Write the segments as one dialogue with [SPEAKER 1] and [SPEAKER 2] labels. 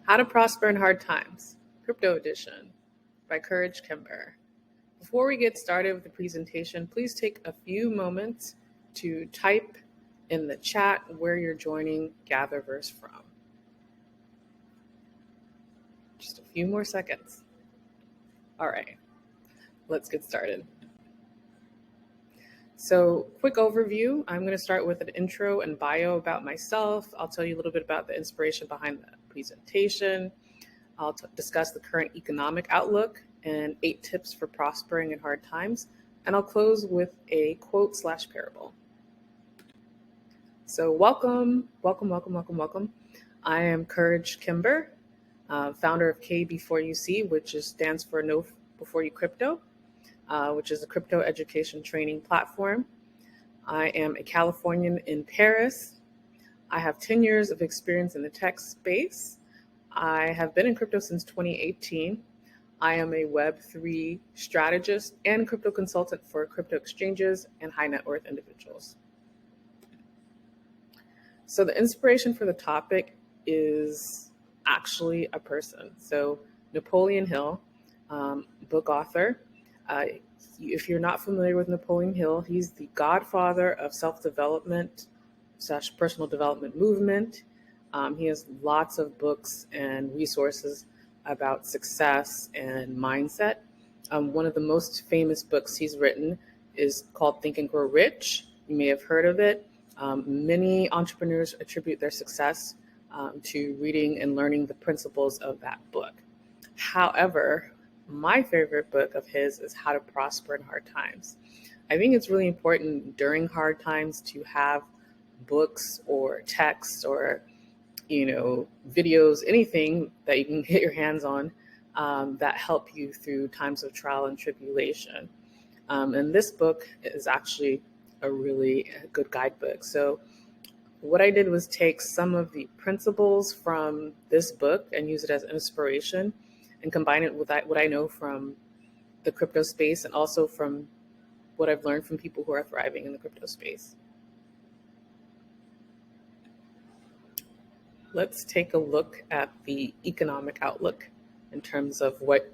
[SPEAKER 1] How to Prosper in Hard Times, Crypto Edition by Kimber. Before we get started with the presentation, please take a few moments to type in the chat where you're joining GatherVerse from. Just a few more seconds. All right, let's get started. So, quick overview. I'm going to start with an intro and bio about myself. I'll tell you a little bit about the inspiration behind the presentation. I'll discuss the current economic outlook and 8 tips for prospering in hard times. And I'll close with a quote/parable. So welcome. I am Kimber, founder of K Before You See, which stands for Know Before You Crypto, which is a crypto education training platform. I am a Californian in Paris. I have 10 years of experience in the tech space. I have been in crypto since 2018. I am a Web3 strategist and crypto consultant for crypto exchanges and high net worth individuals. So the inspiration for the topic is actually a person. So Napoleon Hill, book author. If you're not familiar with Napoleon Hill, he's the godfather of self-development / personal development movement. He has lots of books and resources about success and mindset. One of the most famous books he's written is called Think and Grow Rich. You may have heard of it. Many entrepreneurs attribute their success to reading and learning the principles of that book. However, my favorite book of his is How to Prosper in Hard Times. I think it's really important during hard times to have books or texts or videos, anything that you can get your hands on that help you through times of trial and tribulation. And this book is actually a really good guidebook. So what I did was take some of the principles from this book and use it as inspiration and combine it with what I know from the crypto space and also from what I've learned from people who are thriving in the crypto space. Let's take a look at the economic outlook in terms of what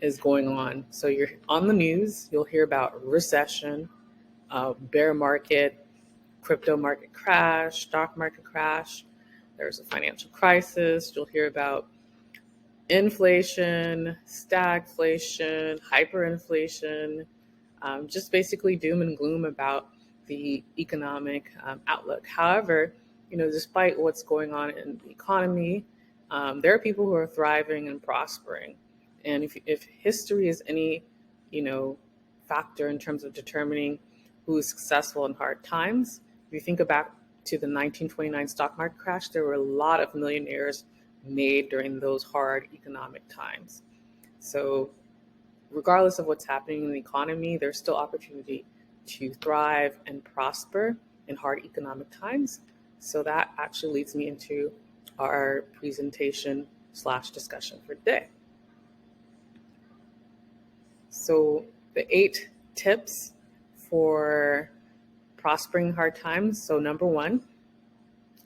[SPEAKER 1] is going on. So you're on the news, you'll hear about recession, bear market, crypto market crash, stock market crash. There's a financial crisis. You'll hear about inflation, stagflation, hyperinflation, just basically doom and gloom about the economic outlook. However, despite what's going on in the economy, there are people who are thriving and prospering. And if history is any, factor in terms of determining who is successful in hard times, if you think back to the 1929 stock market crash, there were a lot of millionaires made during those hard economic times. So regardless of what's happening in the economy, there's still opportunity to thrive and prosper in hard economic times. So that actually leads me into our presentation / discussion for today. So the 8 tips for prospering hard times. So number 1,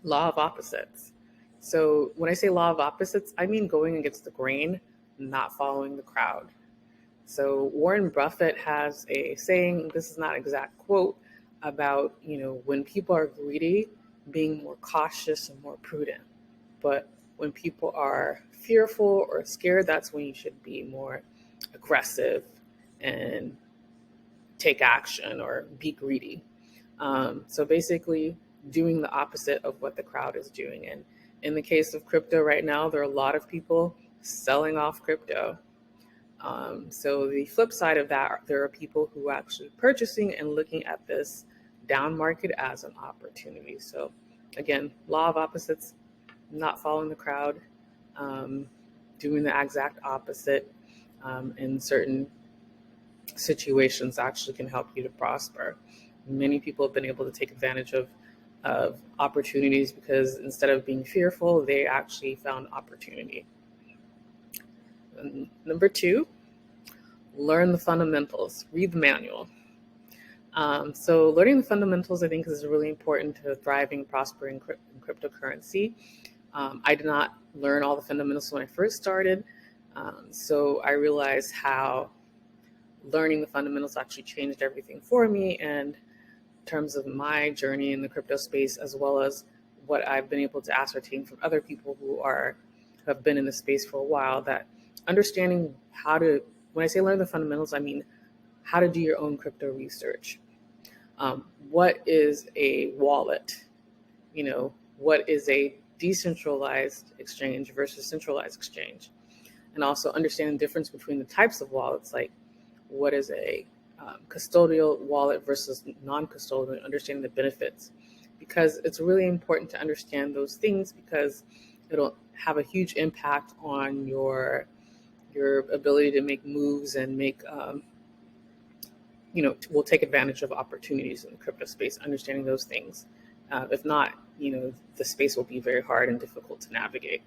[SPEAKER 1] law of opposites. So when I say law of opposites, I mean going against the grain, not following the crowd. So Warren Buffett has a saying, this is not an exact quote, about, when people are greedy, being more cautious and more prudent. But when people are fearful or scared, that's when you should be more aggressive and take action or be greedy. So basically doing the opposite of what the crowd is doing. And in the case of crypto right now, there are a lot of people selling off crypto. So the flip side of that, there are people who are actually purchasing and looking at this down market as an opportunity. So again, law of opposites, not following the crowd, doing the exact opposite in certain situations actually can help you to prosper. Many people have been able to take advantage of opportunities because instead of being fearful, they actually found opportunity. And number 2, learn the fundamentals, read the manual. So learning the fundamentals, I think, is really important to thriving and prospering in cryptocurrency. I did not learn all the fundamentals when I first started. So I realized how learning the fundamentals actually changed everything for me, and in terms of my journey in the crypto space, as well as what I've been able to ascertain from other people who have been in the space for a while, that understanding how to, when I say learn the fundamentals, I mean how to do your own crypto research. What is a wallet? What is a decentralized exchange versus centralized exchange? And also understanding the difference between the types of wallets, like what is a custodial wallet versus non-custodial, understanding the benefits, because it's really important to understand those things, because it'll have a huge impact on your ability to make moves and make will take advantage of opportunities in the crypto space. Understanding those things, if not, the space will be very hard and difficult to navigate.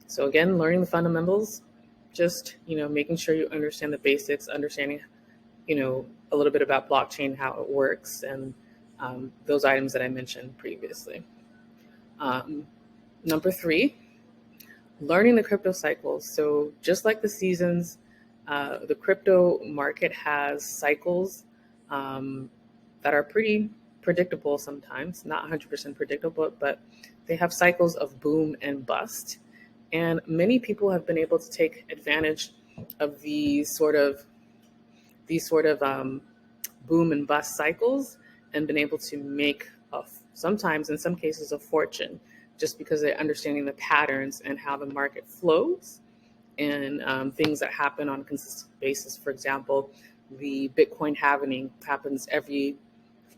[SPEAKER 1] So again, learning the fundamentals, just making sure you understand the basics, understanding a little bit about blockchain, how it works, and those items that I mentioned previously. Number 3, learning the crypto cycles. So just like the seasons, the crypto market has cycles that are pretty predictable sometimes, not 100% predictable, but they have cycles of boom and bust. And many people have been able to take advantage of these sort of boom and bust cycles, and been able to make sometimes, in some cases, a fortune, just because they're understanding the patterns and how the market flows, and things that happen on a consistent basis. For example, the Bitcoin halving happens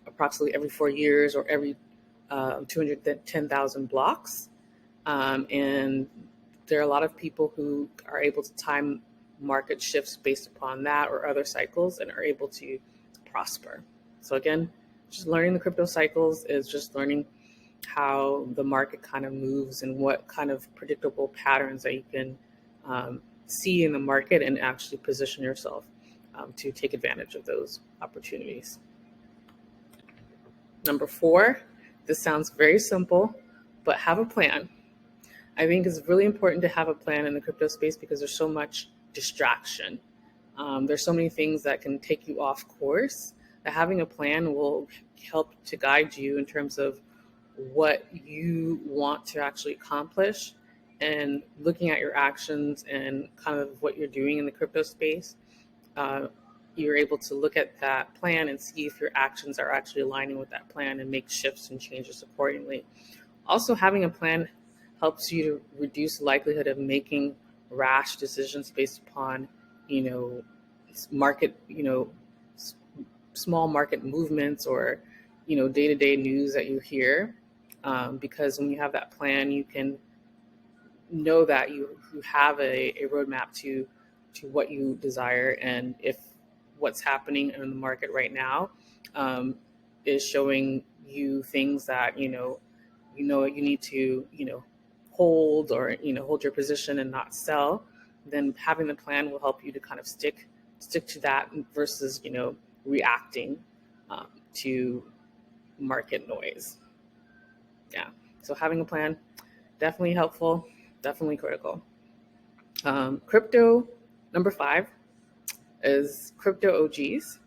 [SPEAKER 1] approximately every 4 years, or every 210,000 blocks. And there are a lot of people who are able to time market shifts based upon that or other cycles, and are able to prosper. So again, just learning the crypto cycles is just learning how the market kind of moves and what kind of predictable patterns that you can see in the market, and actually position yourself to take advantage of those opportunities. Number 4, this sounds very simple, but have a plan. I think it's really important to have a plan in the crypto space, because there's so much distraction. There's so many things that can take you off course, that having a plan will help to guide you in terms of what you want to actually accomplish, and looking at your actions and kind of what you're doing in the crypto space. You're able to look at that plan and see if your actions are actually aligning with that plan, and make shifts and changes accordingly. Also, having a plan helps you to reduce the likelihood of making rash decisions based upon, market, small market movements, or, day-to-day news that you hear. Because when you have that plan, you can know that you have a roadmap to what you desire, and if what's happening in the market right now is showing you things that you need to hold, or hold your position and not sell, then having the plan will help you to kind of stick to that, versus reacting to market noise. Yeah, so having a plan, definitely helpful, definitely critical. Crypto, number 5, is crypto OGs.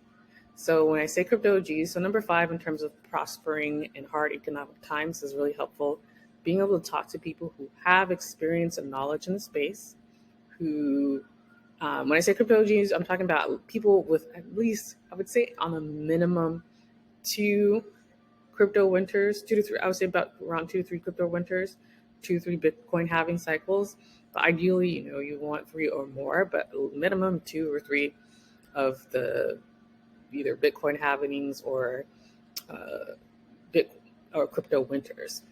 [SPEAKER 1] So when I say crypto OGs, so number 5 in terms of prospering in hard economic times is really helpful. Being able to talk to people who have experience and knowledge in the space, who, when I say crypto OGs, I'm talking about people with at least, I would say on a minimum, 2 crypto winters, 2 to 3, I would say about around 2 to 3 crypto winters, 2 to 3 Bitcoin halving cycles. But ideally, you want 3 or more, but minimum 2 or 3 of the either Bitcoin halvings or crypto winters.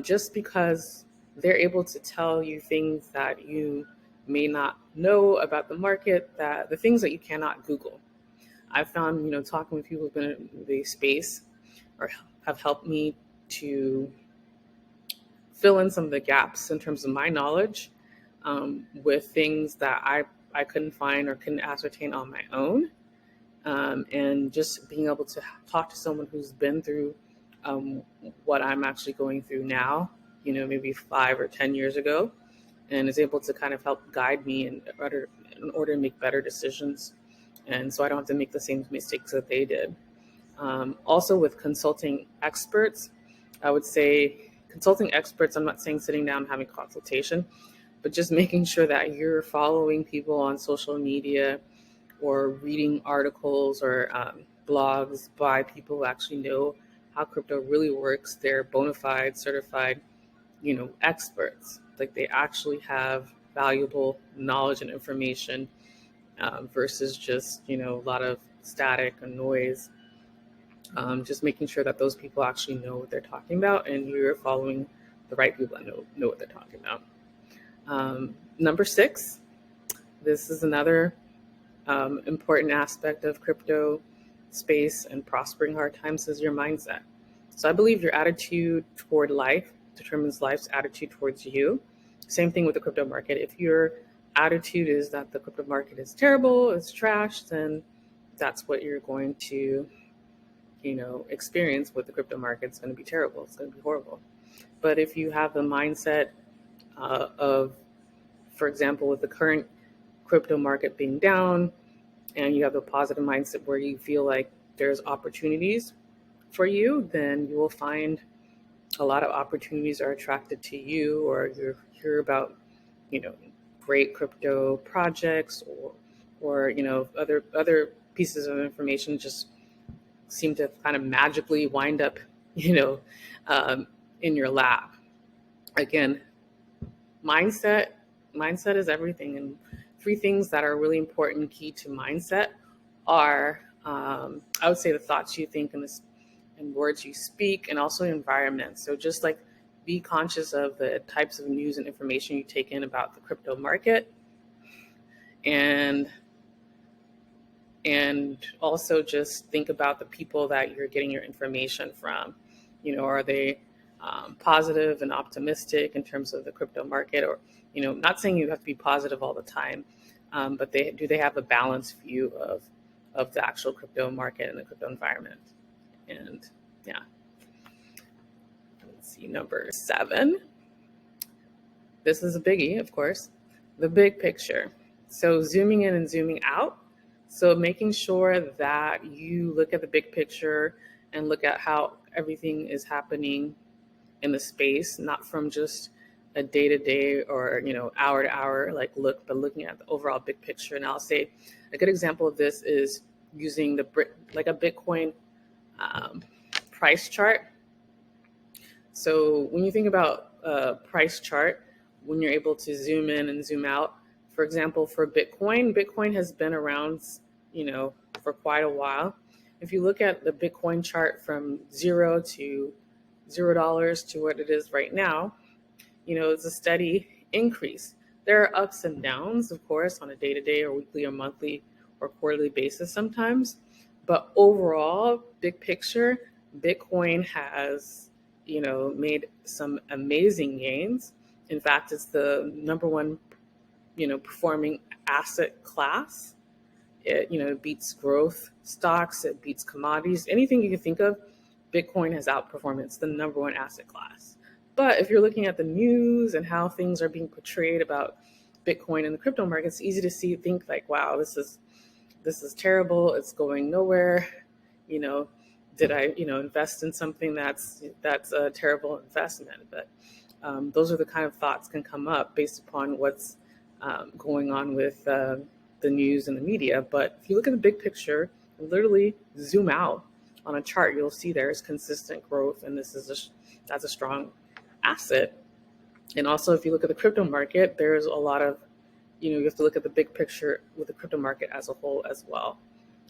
[SPEAKER 1] Just because they're able to tell you things that you may not know about the market, that the things that you cannot Google. I've found, talking with people who've been in the space, or have helped me to fill in some of the gaps in terms of my knowledge, with things that I couldn't find or couldn't ascertain on my own. And just being able to talk to someone who's been through what I'm actually going through now, maybe 5 or 10 years ago, and is able to kind of help guide me in order to make better decisions. And so I don't have to make the same mistakes that they did. Also, with consulting experts, I would say consulting experts, I'm not saying sitting down and having consultation, but just making sure that you're following people on social media or reading articles or blogs by people who actually know how crypto really works. They're bona fide, certified, experts. Like they actually have valuable knowledge and information versus just, a lot of static and noise. Just making sure that those people actually know what they're talking about and you're following the right people that know what they're talking about. Number 6, this is another important aspect of crypto space and prospering hard times, is your mindset. So I believe your attitude toward life determines life's attitude towards you. Same thing with the crypto market. If your attitude is that the crypto market is terrible, it's trash, then that's what you're going to, experience with the crypto market. It's going to be terrible. It's going to be horrible. But if you have the mindset of, for example, with the current crypto market being down, and you have a positive mindset where you feel like there's opportunities for you, then you will find a lot of opportunities are attracted to you, or you hear about, great crypto projects or other pieces of information just seem to kind of magically wind up, in your lap. Again, mindset is everything. And 3 things that are really important key to mindset are, I would say, the thoughts you think and words you speak, and also environment. So just like be conscious of the types of news and information you take in about the crypto market, and also just think about the people that you're getting your information from. Are they positive and optimistic in terms of the crypto market, or not saying you have to be positive all the time, but do they have a balanced view of the actual crypto market and the crypto environment? And yeah, let's see, number 7. This is a biggie, of course, the big picture. So zooming in and zooming out. So making sure that you look at the big picture and look at how everything is happening in the space, not from just a day-to-day or hour-to-hour but looking at the overall big picture. And I'll say a good example of this is using a Bitcoin price chart. So when you think about a price chart, when you're able to zoom in and zoom out, for example, for Bitcoin has been around, for quite a while. If you look at the Bitcoin chart from $0 to $0 to what it is right now, it's a steady increase. There are ups and downs, of course, on a day-to-day or weekly or monthly or quarterly basis sometimes. But overall, big picture, Bitcoin has, made some amazing gains. In fact, it's the number one, performing asset class. It beats growth stocks, it beats commodities, anything you can think of. Bitcoin has outperformed. It's the number one asset class. But if you're looking at the news and how things are being portrayed about Bitcoin and the crypto market, it's easy to think like, wow, this is terrible. It's going nowhere. Did I, invest in something that's a terrible investment? But those are the kind of thoughts can come up based upon what's going on with the news and the media. But if you look at the big picture, literally zoom out on a chart, you'll see there's consistent growth, and that's a strong asset. And also, if you look at the crypto market, there's a lot of, you have to look at the big picture with the crypto market as a whole as well.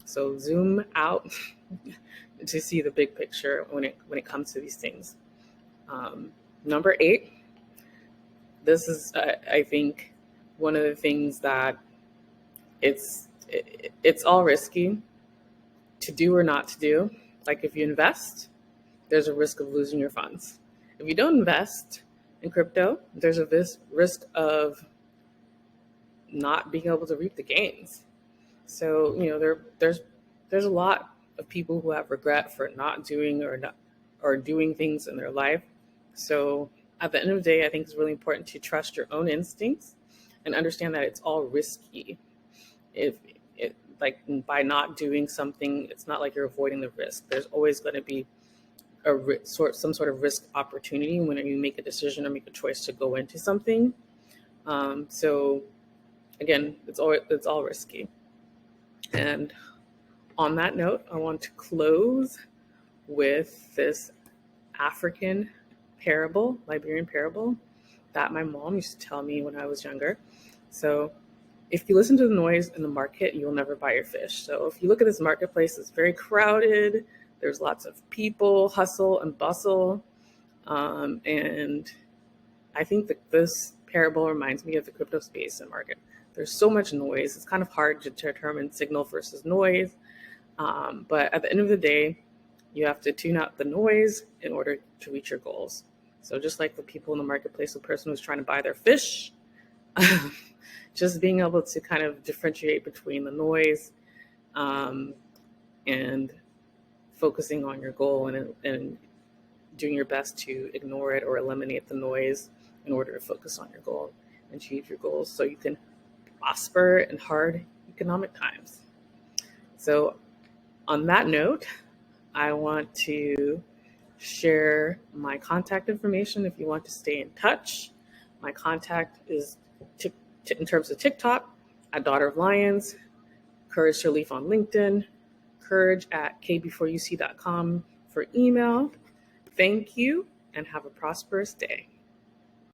[SPEAKER 1] So zoom out to see the big picture when it comes to these things. Number 8, this is, I think, one of the things that it's all risky to do or not to do. Like if you invest, there's a risk of losing your funds. If you don't invest in crypto, there's a risk of not being able to reap the gains. So, there's a lot of people who have regret for not doing or doing things in their life. So at the end of the day, I think it's really important to trust your own instincts and understand that it's all risky. If it, like, by not doing something, it's not like you're avoiding the risk. There's always going to be some sort of risk opportunity when you make a decision or make a choice to go into something. So again, it's all risky. And on that note, I want to close with this African parable, Liberian parable, that my mom used to tell me when I was younger. So if you listen to the noise in the market, you'll never buy your fish. So if you look at this marketplace, it's very crowded. There's lots of people, hustle and bustle. And I think that this parable reminds me of the crypto space and market. There's so much noise. It's kind of hard to determine signal versus noise. But at the end of the day, you have to tune out the noise in order to reach your goals. So just like the people in the marketplace, the person who's trying to buy their fish, just being able to kind of differentiate between the noise and focusing on your goal and doing your best to ignore it or eliminate the noise in order to focus on your goal and achieve your goals so you can prosper in hard economic times. So on that note, I want to share my contact information if you want to stay in touch. My contact is in terms of TikTok at Daughter of Lions, Courage to Leaf on LinkedIn, courage@kbeforeuc.com for email. Thank you and have a prosperous day.